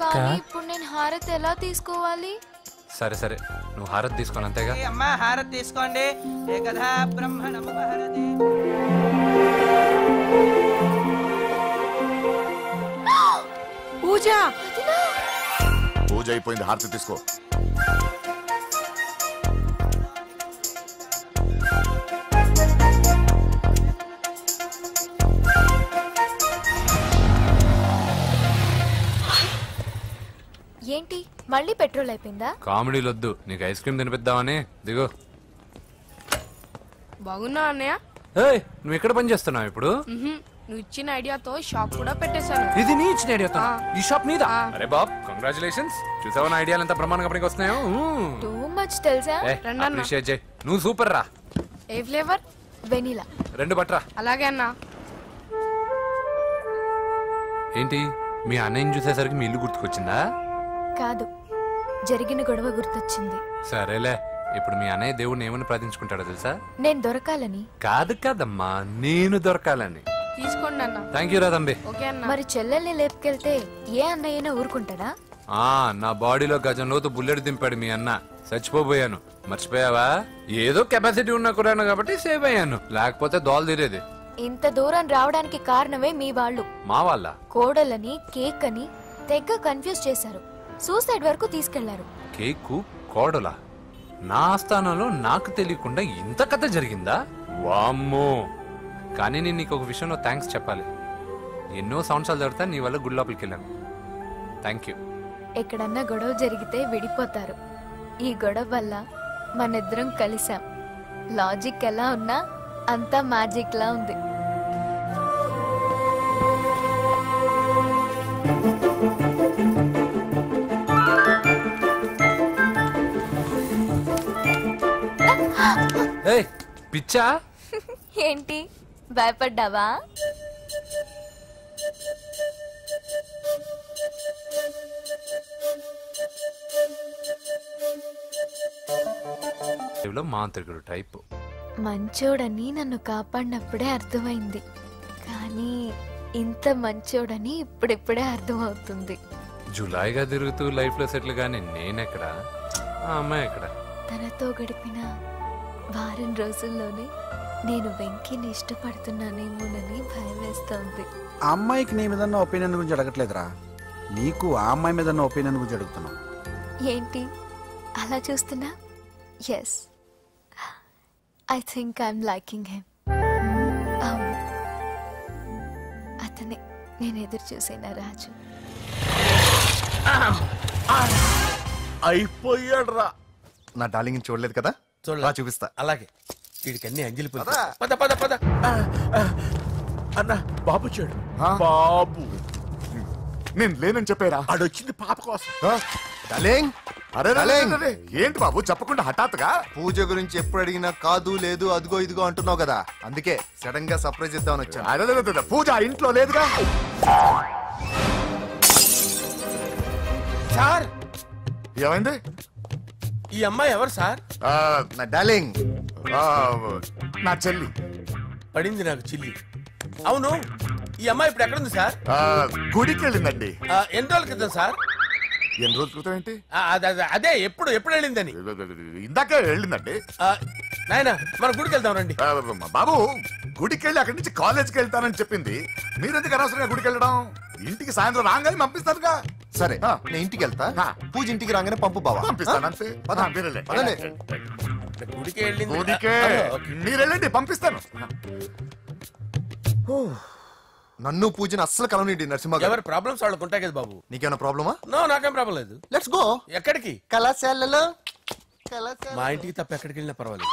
కానీ ఇప్పుడు నేను హారతి ఎలా తీసుకోవాలి? సరే సరే, నువ్వు హారతి తీసుకోవాలి అంతేగా. అమ్మా హారతి తీసుకోండి. ఏకదా బ్రహ్మణం హారతి. పూజ. పూజ అయిపోయింది, హారతి తీసుకో. ఏంటి మళ్ళీ పెట్రోల్ అయిపోయిందా? కామెడీలు వద్దు, నీకు ఐస్ క్రీమ్ తినిపిద్దామని. దిగు. బాగున్నా అన్నయ్య? ఏయ్, నువ్వు ఇక్కడ పని చేస్తున్నావు ఇప్పుడు? నువ్వు ఇచ్చిన ఐడియాతో షాప్ కూడా పెట్టేశాను. ఇది నీ ఇచ్చిన ఐడియాతో? ఈ షాప్ నీదా? అరే బాబ్, కంగ్రాచులేషన్స్. చూసావా నా ఐడియాలు ఎంత బ్రహ్మాండంగా పనికి వస్తున్నాయో? టూ మచ్ తెలుసా? అప్రిషియేట్ చేయి. నువ్వు సూపర్ రా. ఏ ఫ్లేవర్? వెనిలా. 2 బట్రా. అలాగే అన్నా. ఏంటి మీ అన్నయ్యని చూసేసరికి మీ ఇల్లు గుర్తుకొచ్చిందా? కాదు, జరిగిన గొడవ గుర్తొచ్చింది. సరేలే, ఇప్పుడు మీ అన్నయ్య దేవుడిని ఏమని ప్రార్థించుకుంటాడో తెలుసా? నేను దొరకాలని. కాదు కాదమ్మా, నేను దొరకాలని. తీసుకోండి అన్న. థ్యాంక్ యూ రా తంబి. ఓకే అన్న. మరి చెల్లెల్ని లేపుకెళ్తే ఏ అన్నయ్యనా ఊరుకుంటాడా? నా బాడీలో గజం లోతు బుల్లెట్ దింపాడు మీ అన్న. చచ్చిపోబోయాను. మర్చిపోయావా? ఏదో కెపాసిటీ ఉన్న కురాను కాబట్టి సేవ్ అయ్యాను, లేకపోతే దోలు తీరేది. ఇంత దూరం రావడానికి కారణమే మీ వాళ్ళు. మా వాళ్ళ? కోడలని కేక్ అని తెగ కన్ఫ్యూజ్ చేశారు. సూసైడ్ వరకు తీసుకెళ్లారు. కేకు కోడలా? నా ఆస్థానంలో నాకు తెలియకుండా ఇంత కథ జరిగిందా? వామ్మో. కానీ నేను నీకు ఒక విషయంలో థ్యాంక్స్ చెప్పాలి. ఎన్నో సంవత్సరాలు జరుగుతా నీ వల్ల గుడి లోపలికి వెళ్ళాను. Thank you. ఎక్కడన్నా గొడవ జరిగితే విడిపోతారు. ఈ గొడవ వల్ల మనిద్దరం కలిసాం. లాజిక్ ఎలా ఉన్నా అంతా మ్యాజిక్ లా ఉంది. ఏయ్, పిచ్చా? ఏంటి భయపడ్డావా? మాంత్రికుడు టైప్. మంచోడని నన్ను కాపాడినప్పుడే అర్థమైంది, కానీ ఇంత మంచోడని ఇప్పుడిప్పుడే అర్థమవుతుంది. జులాయిగా తిరుగుతూ లైఫ్ లో సెటిల్ గానీ నేనెక్కడ, ఆ అమ్మాయి ఎక్కడ? తనతో గడిపిన వారం రోజుల్లోనే నేను వెంకీని ఇష్టపడుతున్నానేమోనని భయం వేస్తోంది. ఆ అమ్మాయికి నీ మీద ఒపీనియన్ గురించి అడగట్లేదురా, నీకు ఆ అమ్మాయి మీద ఒపీనియన్ గురించి అడుగుతున్నావు. ఏంటి అలా చూస్తున్నా? Yes, I think I'm liking him. అతనే నేను ఎదురు చూసేనా రాజు. అయిపోయాడు రా. నా డార్లింగ్ చూడలేదు కదా, చూడలా చూపిస్తా. అలాగే. వీడికి అన్ని అంజలి పూలు. పద పద పద. అన్న బాబు వచ్చాడు. బాబు నేను లేనని చెప్పారా? ఆడొచ్చింది పాప కోసం. డార్లింగ్, అరే ఏంటి బాబు చెప్పకుండా హఠాత్తుగా? పూజ గురించి ఎప్పుడు అడిగినా కాదు లేదు అదిగో ఇదిగో అంటున్నావు కదా, అందుకే సడన్ గా సర్ప్రైజ్ ఇద్దామని వచ్చాను. అరే పూజ ఇంట్లో లేదుగా. సార్ ఏమైంది? ఈ అమ్మాయి ఎవరు సార్? నా డార్లింగ్, నా చెల్లి. పడింది నాకు చిల్లి. అవును, ఈ అమ్మాయి ఇప్పుడు ఎక్కడుంది సార్? గుడికి వెళ్ళిందండి. ఎన్ని రోజుల క్రితం సార్? ఎన్ని రోజుల క్రితం ఏంటి? అదే ఎప్పుడు వెళ్ళిందని. ఇందాకే వెళ్ళిందండి. నాయన మన గుడికి వెళ్దాం రండి. బాబు గుడికి వెళ్ళి అక్కడి నుంచి కాలేజ్కి వెళ్తానని చెప్పింది. మీరెందుకు అనవసరంగా గుడికి వెళ్ళడం? ఇంటికి సాయంత్రం రాగానే పంపిస్తానుగా. సరే నేను ఇంటికి వెళ్తా, పూజ ఇంటికి రాగానే పంపు బావా. పంపిస్తాను అంతే. గుడికి వెళ్ళింది. గుడికే మీరు వెళ్ళండి, పంపిస్తాను. నన్ను పూజను అస్సలు కలవనండి నరసింహ. ఎవరి ప్రాబ్లమ్స్ వాళ్ళకు ఉంటాయి కదా బాబు. నీకేమైనా ప్రాబ్లమా? నో, నాకేం ప్రాబ్లం లేదు. Let's go. ఎక్కడికి? కళాశాలలో. మా ఇంటికి తప్ప ఎక్కడికి వెళ్ళినా పర్వాలేదు.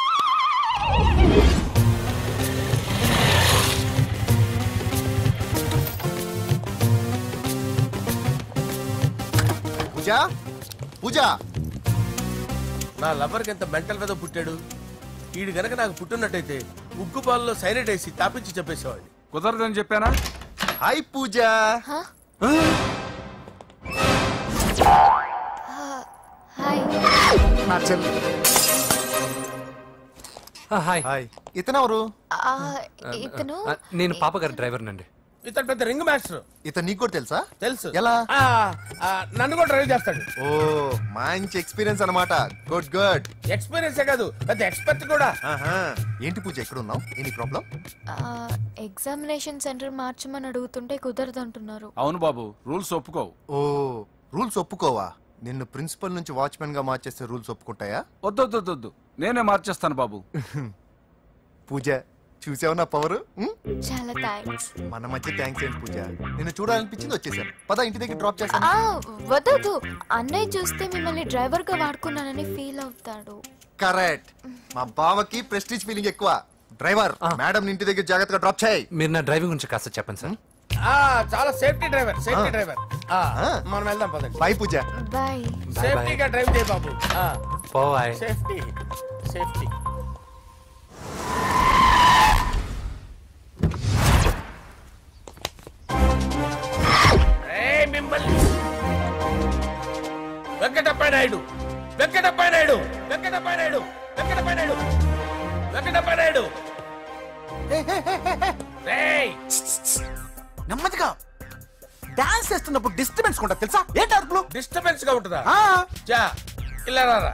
పూజ పూజ, నా లవర్కి ఎంత మెంటల్ మీద పుట్టాడు. వీడు గనక నాకు పుట్టినట్టయితే ఉగ్గు పాలలో సైనైట్ వేసి తాపించి చెప్పేసేవాడిని. కుదరదని చెప్పానా? హాయ్ పూజ. నా చెల్లి. హాయ్. ఇతనెవరు? ఇతను నేను పాప గారి డ్రైవర్ నండి. ఇతను పెద్ద రింగ్ మాస్టర్. ఇతను నీకు కూడా తెలుసా? తెలుసు. ఎలా? నన్ను కూడా డ్రైవ్ చేస్తాడు. ఓ మంచి ఎక్స్పీరియన్స్ అన్నమాట. Good good. ఎక్స్పీరియన్సే కాదు, పెద్ద ఎక్స్పర్ట్ కూడా. ఏంటి పూజ ఎక్కడ ఉన్నావు? Any problem? ఎగ్జామినేషన్ సెంటర్ మార్చమని అడుగుతుంటే కుదరదంటున్నారు. అవును బాబు, రూల్స్ ఒప్పుకోవు. ఓ రూల్స్ ఒప్పుకోవా? నిన్ను ప్రిన్సిపల్ నుంచి వాచ్మెన్ గా మార్చేస్తే రూల్స్ ఒప్పుకుంటాయా? వద్దు నేనే మార్చేస్తాను బాబు. పూజ చూసావు నా పవర్. చాలా థ్యాంక్స్. మన మధ్య థ్యాంక్స్ ఏంటి పూజ, నిన్ను చూడాలనిపించింది వచ్చేసాను. పద ఇంటి దగ్గర డ్రాప్ చేస్తాను. వద్దు, అన్నయ్య చూస్తే మిమ్మల్ని డ్రైవర్ గా వాడుకున్నానని ఫీల్ అవుతాడు. కరెక్ట్. మా బావకి ప్రెస్టీజ్ ఫీలింగ్ ఎక్కువ. డ్రైవర్, మేడం ఇంటి దగ్గర జాగ్రత్తగా డ్రాప్ చేయి. మీరు నా డ్రైవింగ్ గురించి కాస్త చెప్పండి సార్. చాలా సేఫ్టీ డ్రైవర్. మనం వెళ్దాం పదండి. బై పూజ. బాయ్. సేఫ్టీగా డ్రైవ్ చేయి బాబు. బాయ్. సేఫ్టీ. మిమ్మల్ని వెంకటప్ప నాయుడు. నెమ్మదిగా డాన్స్ చేస్తున్నప్పుడు డిస్టర్బెన్స్ కూడా తెలుసా? ఏంటి అరుపులు? డిస్టర్బెన్స్ గా ఉంటుందా? ఇలా రారా.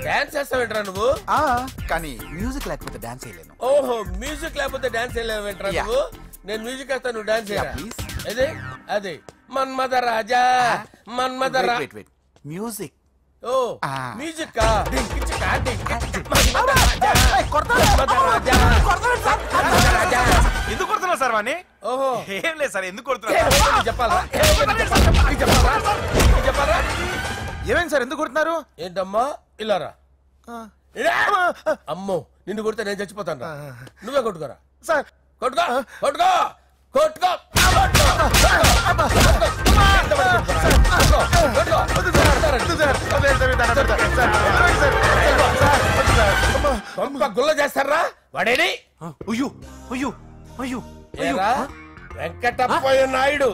డాన్స్ చేస్తావేంట్రా నువ్వు? కానీ మ్యూజిక్ లేకపోతే డాన్స్ చేయలేను. ఓహో, మ్యూజిక్ లేకపోతే డాన్స్ చేయలేవేంట్రా నువ్వు? నేను మ్యూజిక్ వేస్తా, నువ్వు డాన్స్ చేయరా? అదే మన్మథ రాజా. మ్యూజిక్. ఓ మ్యూజిక్ ఎందుకు కొడుతున్నావు సార్ వాణ్ణి? ఓహో, ఏం లేదు సార్, ఎందుకు కొడుతున్నారు చెప్పాలా? ఏమైంది సార్, ఎందుకు కొడుతున్నారు? ఏంటమ్మా ఇలారా. అమ్మో, నిన్ను కొడితే నేను చచ్చిపోతాను. నువ్వే కొట్టుకోరా సార్. కొట్టుకో. గుల్ల చేస్తారా వాడేని? వెంకటప్పయ్య నాయుడు.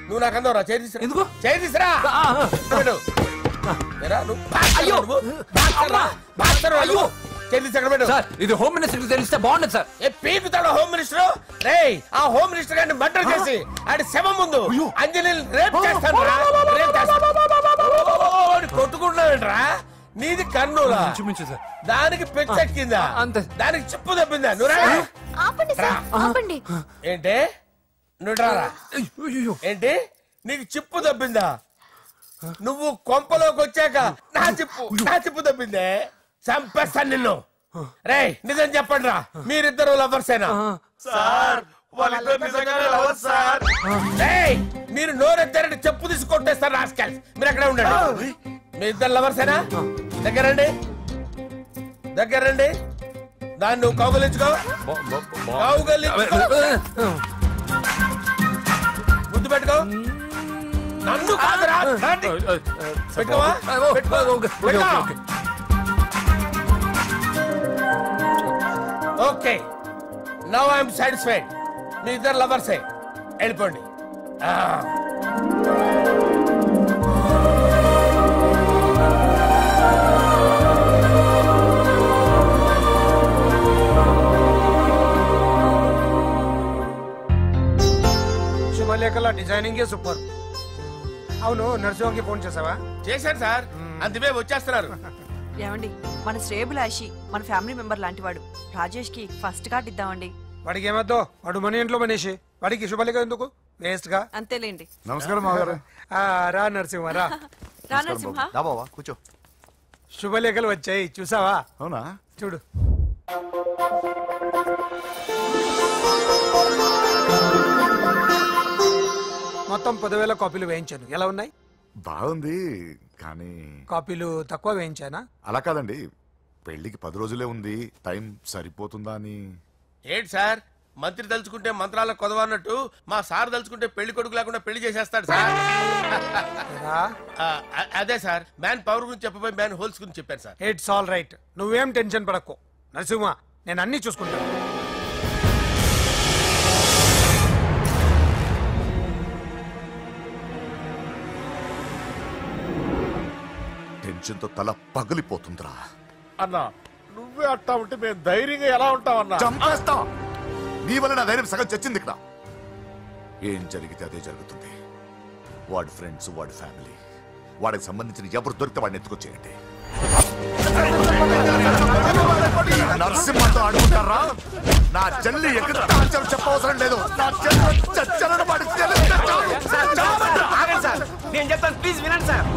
నువ్వు నాకు అందవరా? చేతిసిరా. ఇది హోమ్ మినిస్టర్ తెలిస్తే బాగుండదు సార్. పీకుతాడు హోమ్ మినిస్టర్. ఆ హోమ్ మినిస్టర్ గారిని మర్డర్ చేసి ఆడి శవం ముందు అంజలిని రేప్ చేస్తాను. కొట్టుకుంటున్నావేంట్రా? నీది కన్నులా? దానికి పెచ్చెక్కిందా? దానికి చిప్పు తప్పిందా? ఏంటి నువ్వు రారా? ఏంటి నీకు చిప్పు తప్పిందా? నువ్వు కొంపలోకి వచ్చాక నా చిప్పు తప్పిందే. చంపేస్తాను నిన్ను. రేయ్ నిజం చెప్పండి రా, మీరిద్దరు లవర్సేనా? మీరు నోరెద్దారంటే చెప్పు తీసి కొట్టేస్తారు రాస్కల్స్. మీరు ఎక్కడ ఉండండి. మీ ఇద్దరు లవర్సేనా? దగ్గరండి. దాన్ని నువ్వు కౌగలించుకో. ముద్దు పెట్టుకో. నన్ను కాదురా. Okay, now I'm satisfied. మీ ఇద్దరు లవర్సే, వెళ్ళిపోండి. శుభలేఖల డిజైనింగ్ సూపర్. అవును, నర్సింహకి ఫోన్ చేసావా? చేశాను సార్, అందుకే వచ్చేస్తున్నారు. ఏమండి, మన శ్రేయబులాషి మన ఫ్యామిలీ మెంబర్ లాంటి వాడు. రాజేష్ కి ఫస్ట్ కార్డ్ ఇద్దామండి. వాడికి ఏమద్దో, వాడు మన ఇంట్లో మనిషి. వాడికి శుభలేఖ ఎందుకు? వేస్ట్ గా. అంతేలేండి. నమస్కారం మామగారు. రా నరసింహ రా. నరసింహ కూర్చో. శుభలేఖలు వచ్చాయి, చూసావా? అవునా? చూడు. మొత్తం 10,000 కాపీలు వేయించాను. ఎలా ఉన్నాయి? బాగుంది, కానీ కాపీలు తక్కువ వేయించానా? అలా కాదండి, పెళ్లికి 10 రోజులే ఉంది, టైం సరిపోతుందా అని. ఏంటి సార్, మంత్రి తలుచుకుంటే మంత్రాలకు కొదవన్నట్టు మా సార్ తలుచుకుంటే పెళ్లి కొడుకు లేకుండా పెళ్లి చేసేస్తాడు సార్. అదే సార్, మ్యాన్ పవర్ గురించి చెప్పబోయి మ్యాన్ హోల్స్ గురించి చెప్పారు సార్. ఇట్స్ ఆల్ రైట్, నువ్వేం టెన్షన్ పడకు నరసింహ, నేను అన్ని చూసుకుంటాను. టెన్షన్తో తల పగిలిపోతుందిరా. అన్నా నువ్వే అట్టా ఉంటే మేము ధైర్యంగా ఎలా ఉంటామన్నా? చంపేస్తా. నీ వల్ల నా ధైర్యం సగం చచ్చింది ఇక్కడ. ఏం జరిగితే అదే జరుగుతుంది. వాడి ఫ్రెండ్స్, వాడి ఫ్యామిలీ, వాడికి సంబంధించిన ఎవరు దొరికితే వాడిని ఎత్తుకొచ్చేయండి. నరసింహతో ఆడుకుంటారా? నా చెల్లి ఎక్కడ చెప్పవసరం లేదు. నా చెల్లి చచ్చలను వాడి నేను చెప్తాను, ప్లీజ్ వినండి sir.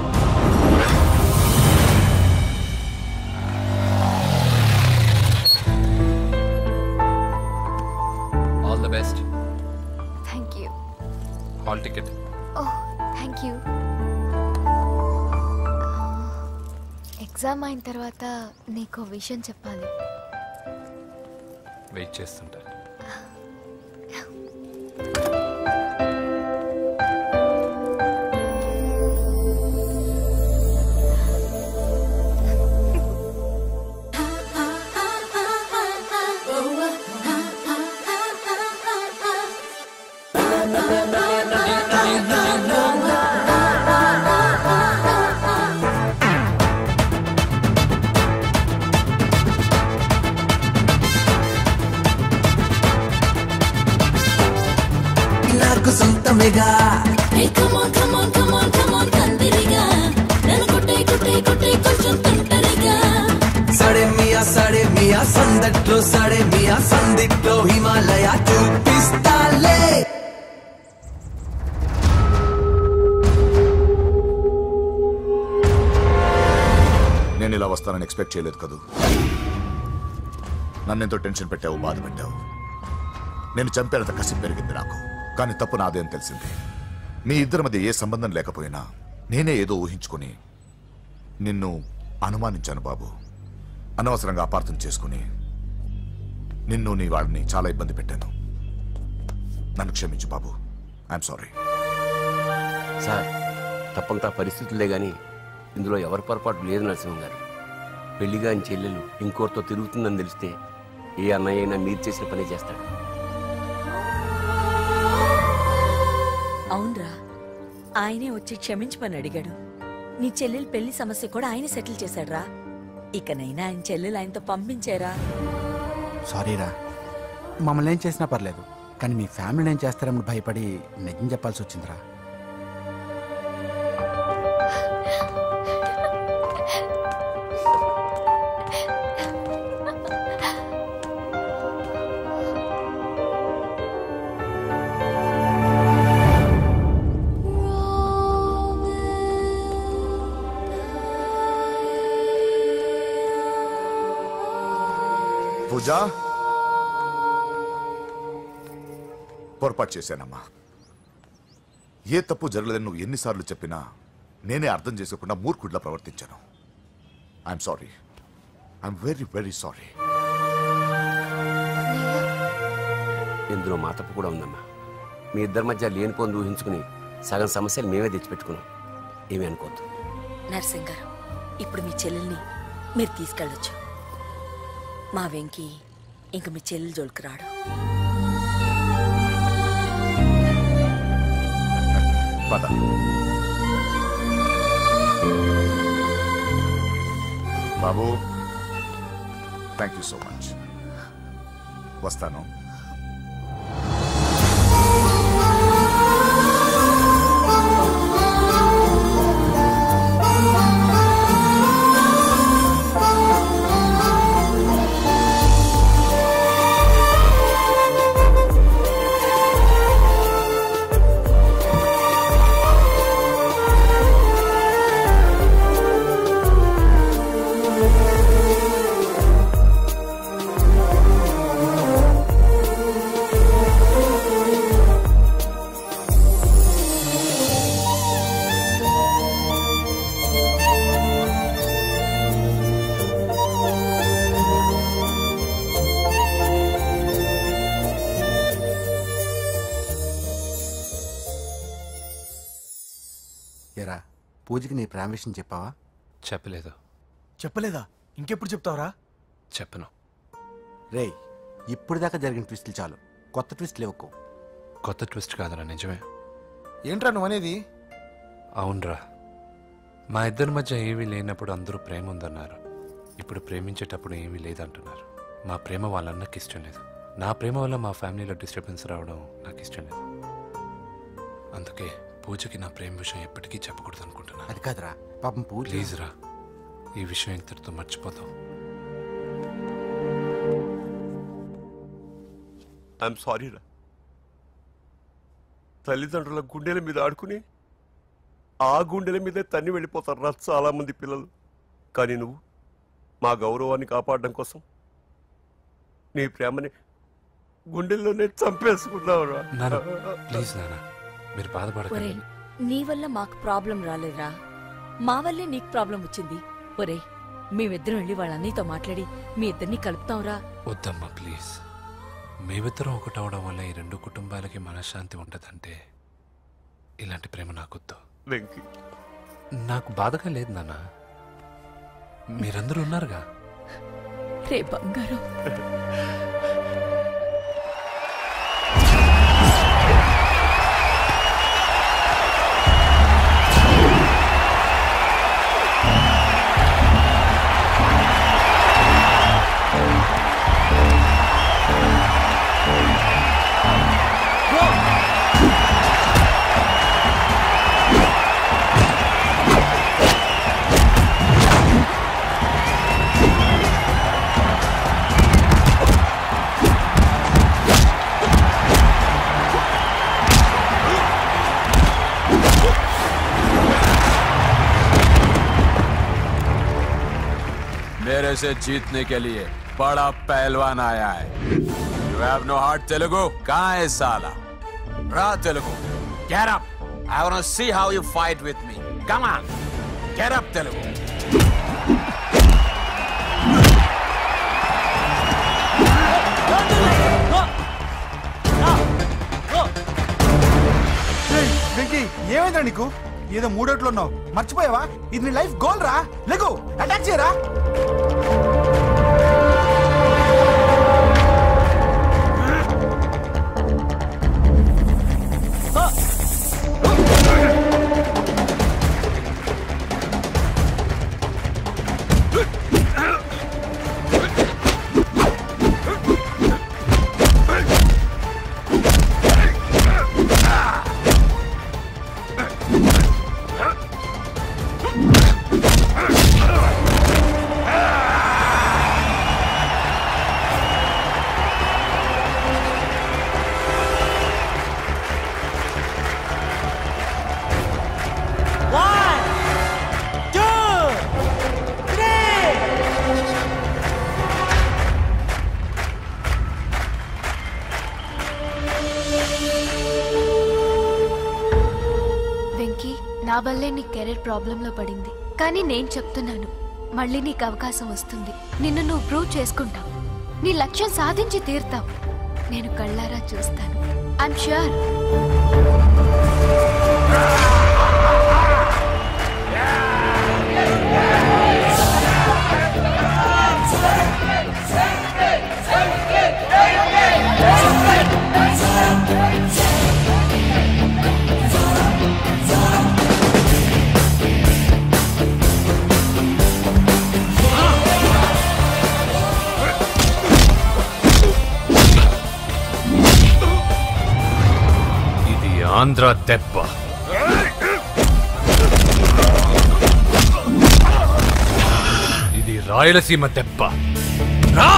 Oh thank you. Exam అయిన తర్వాత నీకు విషయం చెప్పాలి. వెయిట్ చేస్తుంటా. నాకు సొంతమేగా come on come on come on come on కందిరిగా నన్ను కొట్టే కొట్టే కొట్టే కొంచెం తుంటరిగా సాడే మియా సందట్లో సాడే మియా సందిట్లో హిమాలయ చూపిస్తాలే. నేను ఇలా వస్తానని ఎక్స్పెక్ట్ చేయలేదు కదూ. నన్నెంతో టెన్షన్ పెట్టావు, బాధ పెట్టావు. నేను చంపేంత కసి పెరిగింది నాకు. కానీ తప్పు నాదే అని తెలిసింది. మీ ఇద్దరి మధ్య ఏ సంబంధం లేకపోయినా నేనే ఏదో ఊహించుకుని నిన్ను అనుమానించాను బాబు. అనవసరంగా అపార్థం చేసుకుని నిన్ను నీ వాళ్ళని చాలా ఇబ్బంది పెట్టాను. నన్ను క్షమించు బాబు. I'm sorry. సార్, తప్పంతా పరిస్థితులే గాని ఇందులో ఎవరి పొరపాటు లేదు నరసింహం గారు. పెళ్లిగా ఆయన చెల్లెలు ఇంకోరితో తిరుగుతుందని తెలిస్తే ఏ అన్నయ్య అయినా మీరు చేసిన పనే చేస్తాడు. అవునరా, ఆయనే వచ్చి క్షమించమని అడిగాడు. నీ చెల్లెలు పెళ్లి సమస్య కూడా ఆయన సెటిల్ చేశాడురా. ఇకనైనా ఆయన చెల్లెలు ఆయనతో పంపించారా? సారీరా, మమ్మల్ని ఏం చేసినా పర్లేదు, కానీ మీ ఫ్యామిలీని ఏం చేస్తారని భయపడి నిజం చెప్పాల్సి వచ్చిందిరా. పూజా, పొరపాటు చేశానమ్మా. ఏ తప్పు జరగలేదని నువ్వు ఎన్నిసార్లు చెప్పినా నేనే అర్థం చేసుకోకుండా మూర్ఖుడిలా ప్రవర్తించాను. I'm sorry. I'm very very sorry. ఇందులో మా తప్పు కూడా ఉందమ్మా. మీ ఇద్దరి మధ్య లేనిపోని ఊహించుకుని సగం సమస్యలు మేమే తెచ్చిపెట్టుకున్నాం. ఏమీ అనుకోవద్దు. నర్సింగ్ గారు, ఇప్పుడు మీ చెల్లెల్ని మీరు తీసుకెళ్ళొచ్చు. మా వెంకీ ఇంక మీ చెల్లెలు జోలికి రాడు. పద. బాబు, థ్యాంక్ యూ సో మచ్. వస్తాను. ఎరా, పూజకి నీ ప్రేమ విషయం చెప్పావా? చెప్పలేదు. చెప్పలేదా? ఇంకెప్పుడు చెప్తావురా? చెప్పను. రే, ఇప్పుడు దాకా జరిగిన ట్విస్టులు చాలు, కొత్త ట్విస్ట్ లేవుకో. కొత్త ట్విస్ట్ కాదురా, నిజమే. ఏంట్రా నువ్వు అనేది? అవునరా, మా ఇద్దరి మధ్య ఏమీ లేనప్పుడు అందరూ ప్రేమ ఉందన్నారు. ఇప్పుడు ప్రేమించేటప్పుడు ఏమీ లేదంటున్నారు. మా ప్రేమ వాళ్ళన్నకి ఇష్టం లేదు. నా ప్రేమ వల్ల మా ఫ్యామిలీలో డిస్టర్బెన్స్ రావడం నాకు ఇష్టం లేదు. అందుకే పూజకి నా ప్రేమ విషయం ఎప్పటికీ చెప్పకూడదు అనుకుంటున్నా. అది కాదురా, పాపం పూజ. ప్లీజ్ రా, ఈ విషయం ఇంతటితో మర్చిపోతాం. ఐఎమ్ సారీ రా. తల్లిదండ్రుల గుండెల మీద ఆడుకుని ఆ గుండెల మీదే తన్ని వెళ్ళిపోతారు రా చాలా మంది పిల్లలు. కానీ నువ్వు మా గౌరవాన్ని కాపాడడం కోసం నీ ప్రేమని గుండెల్లోనే చంపేసుకున్నావు రా. ప్లీజ్ నాన్న, మీరు బాధపడకండి. నీ వల్ల మాకు ప్రాబ్లం రాలేదురా, మా వల్లే నీకు ప్రాబ్లం వచ్చింది. ఒరే, మేమిద్దరం వెళ్ళి వాళ్ళ అన్నయ్యతో మాట్లాడి మీ ఇద్దరిని కలుపుతాంరా. వద్దమ్మా ప్లీజ్. మేమిద్దరం ఒకటవడం వల్ల ఈ రెండు కుటుంబాలకి మనశ్శాంతి ఉంటదంటే ఇలాంటి ప్రేమ నాకొద్దు. నాకు బాధగా లేదు నాన్న, మీరందరూ ఉన్నారుగా. రే బంగారం, मेरे से जीतने के लिए बड़ा पहलवान आया है. You have no heart, Telugu? कहाँ है साला? Ra Telugu, get up. I want to see how you fight with me. Come on, get up, Telugu. Venky, ఏమైందా నీకు? ఏదో మూడోట్లో ఉన్నావు, మర్చిపోయావా? ఇది నీ లైఫ్ గోల్ రా. లేకు, అటాక్ చేయరా. నా వల్లే నీ కెరీర్ ప్రాబ్లంలో పడింది, కానీ నేను చెప్తున్నాను, మళ్ళీ నీకు అవకాశం వస్తుంది. నిన్ను నువ్వు ప్రూవ్ చేసుకుంటావు, నీ లక్ష్యం సాధించి తీరుతావు. నేను కళ్ళారా చూస్తాను. I'm sure. ఆంధ్ర దెబ్బ. ఇది రాయలసీమ దెబ్బ. రా!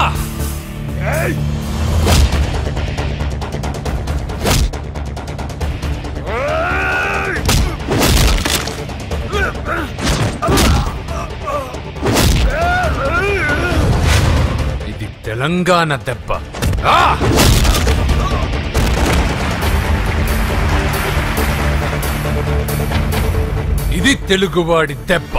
ఇది తెలంగాణ దెబ్బ. ఇది తెలుగువాడి దెబ్బ.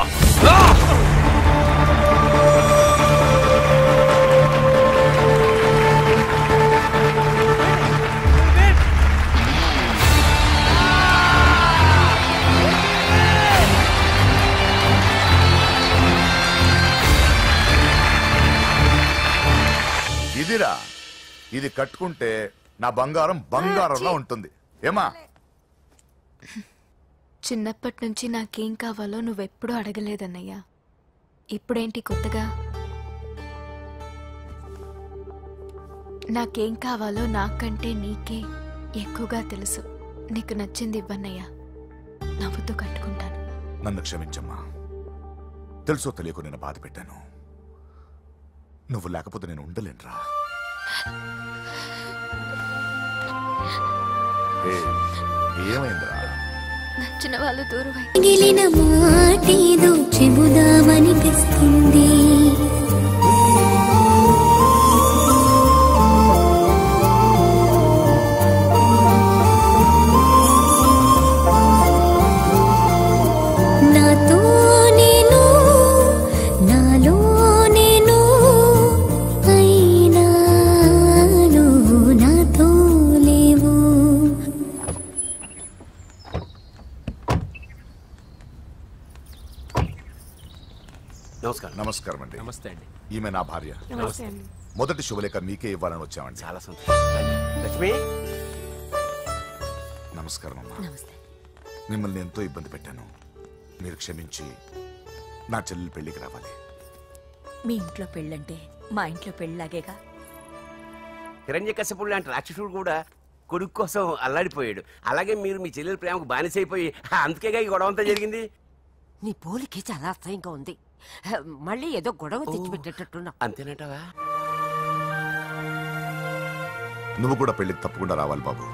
ఇదిరా, ఇది కట్టుకుంటే నా బంగారం బంగారంలో ఉంటుంది. ఏమా? చిన్నప్పటి నుంచి నాకేం కావాలో నువ్వెప్పుడూ అడగలేదన్నయ్యా. ఇప్పుడేంటి కొత్తగా? నాకేం కావాలో నాకంటే నీకే ఎక్కువగా తెలుసు. నీకు నచ్చింది ఇవ్వన్నయ్యా, నవ్వుతూ కట్టుకుంటాను. నన్ను క్షమించమ్మా, తెలుసో తెలియకు నేను బాధ పెట్టాను. నువ్వు లేకపోతే నేను ఉండలేనురా. ఏమైందిరా? నచ్చిన వాళ్ళు దూరం మిగిలిన మాటేదో చెబుదామనిపిస్తుంది. నమస్కారం. నమస్కారం అండి. నమస్తే అండి. ఈమె నా భార్య. నమస్తే అండి. మొదటి శుభలేఖ మీకే ఇవ్వాలని వచ్చామండి. చాలా సంతోషం. లక్ష్మి నమస్కారం అమ్మా. మిమ్మల్ని ఎంతో ఇబ్బంది పెట్టాను. మీరు క్షమించి నా చెల్లెలు పెళ్లికి రావాలి. మీ ఇంట్లో పెళ్ళంటే మా ఇంట్లో పెళ్ళలాగేగా. హిరణ్యకశిపుడు లాంటి రాక్షసుడు కూడా కొడుకు కోసం అల్లాడిపోయాడు. అలాగే మీరు మీ చెల్లెల ప్రేమకు బానిసైపోయి అందుకేగా ఈ గొడవ అంతా జరిగింది. నీ పోలికి చాలా అసహ్యంగా ఉంది. మళ్ళీ ఏదో గొడవ తెచ్చిపెట్టేటట్టున్నా. అంతేనంటావా? నువ్వు కూడా పెళ్లికి తప్పకుండా రావాలి బాబు.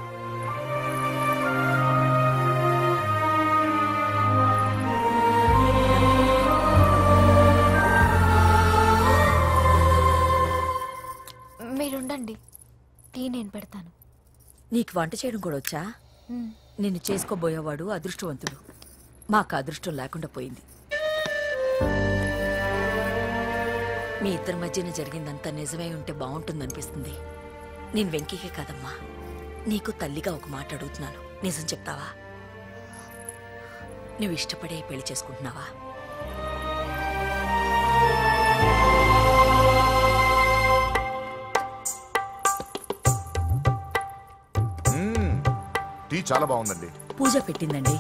మీరుండండి, టీ నేను పెడతాను. నీకు వంట చేయడం కూడా వచ్చా? నిన్ను చేసుకోబోయేవాడు అదృష్టవంతుడు. మాకు అదృష్టం లేకుండా పోయింది. మీ ఇద్దరి మధ్యన జరిగిందంతా నిజమై ఉంటే బాగుంటుందనిపిస్తుంది. నేను వెంకీకే కాదమ్మా, నీకు తల్లిగా ఒక మాట అడుగుతున్నాను. నిజం చెప్తావా? నువ్వు ఇష్టపడే పెళ్లి చేసుకుంటున్నావా? టీ చాలా బాగుందండి. పూజ పెట్టిందండి.